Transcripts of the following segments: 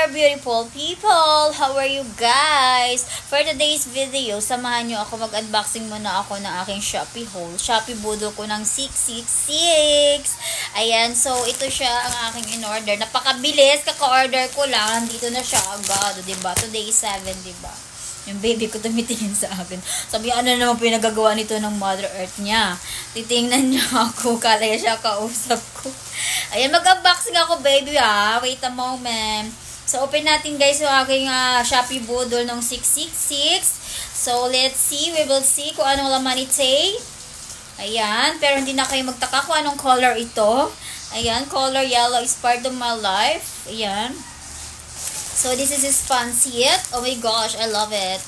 there, beautiful people! How are you guys? For today's video, samahan nyo ako, mag-unboxing muna ako ng aking Shopee haul. Shopee budol ko ng 666. Ayan, so ito siya ang aking in-order. Napakabilis, kaka-order ko lang. Dito na siya agad, diba? Today is 7, diba? Yung baby ko tumitingin sa akin. Sabi, ano naman pinagagawa nito ng Mother Earth niya? Titingnan niya ako, kala siya kausap ko. Ayan, mag-unboxing ako, baby, ha? Wait a moment. So, open natin, guys, yung aking Shopee budol ng 666. So, let's see. We will see kung anong laman ito. Ayan, pero hindi na kayo magtaka kung anong color ito. Ayan, color yellow is part of my life. Ayan. So, this is his pancit. Oh my gosh, I love it.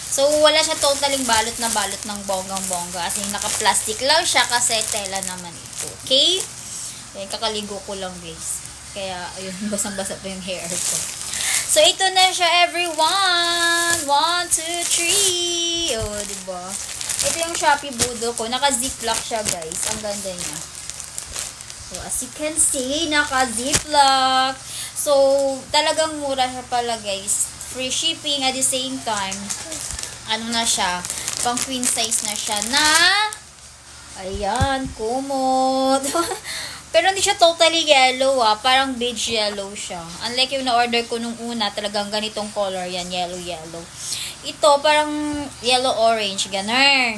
So, wala siya totaling balot na balot ng bonggang-bongga. As in, naka-plastic lang siya kasi tela naman ito. Okay? Ayan, kakaligo ko lang, guys. Kaya, ayun, basang-basa pa yung hair ko. So, ito na siya, everyone! 1, 2, 3! Oh, diba? Ito yung Shopee budol ko. Naka-ziplock siya, guys. Ang ganda niya. So, as you can see, naka-ziplock. So, talagang mura siya pala, guys. Free shipping at the same time. Ano na siya? Pang queen size na siya na ayan, kumot. Pero hindi siya totally yellow, parang beige yellow siya. Unlike yung na-order ko nung una, talagang ganitong color yan, yellow. Ito, parang yellow-orange, ganun.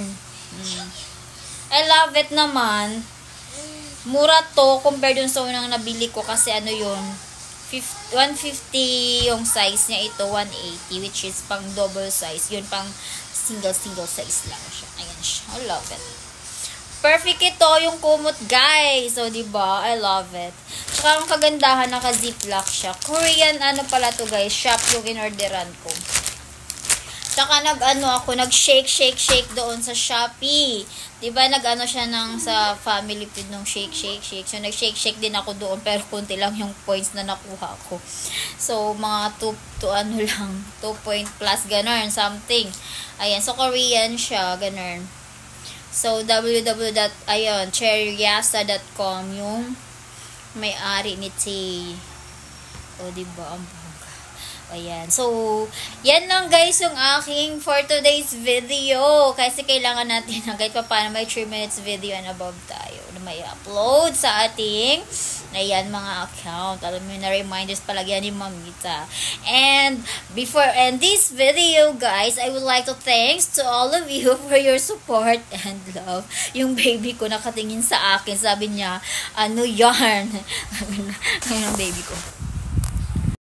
I love it naman. Mura to compared dun sa unang nabili ko kasi ano yun, 150 yung size niya, ito 180, which is pang double size. Yun pang single size lang siya. Ayan siya. I love it. Perfect ito yung kumot, guys. So, diba? I love it. Tsaka ang kagandahan, naka-ziplock siya. Korean, ano pala to, guys? Shop yung in-orderan ko. Tsaka nag-shake doon sa Shopee. Diba, nag-ano siya sa family feed nung shake. So, nag-shake din ako doon, pero konti lang yung points na nakuha ko. So, mga 2 point plus, ganun, something. Ayan, so, Korean siya, ganun. So, cherryasa.com yung may-ari ni Tay. O, diba, ang ayan. So, yan lang, guys, yung aking for today's video. Kasi kailangan natin na kahit pa paano may 3 minutes video and above tayo na may upload sa ating mga account. Alam mo na reminders palagyan ni Mamita. And before end this video, guys, I would like to thanks to all of you for your support and love. Yung baby ko nakatingin sa akin, sabi niya, ano yarn? Ayun ang baby ko.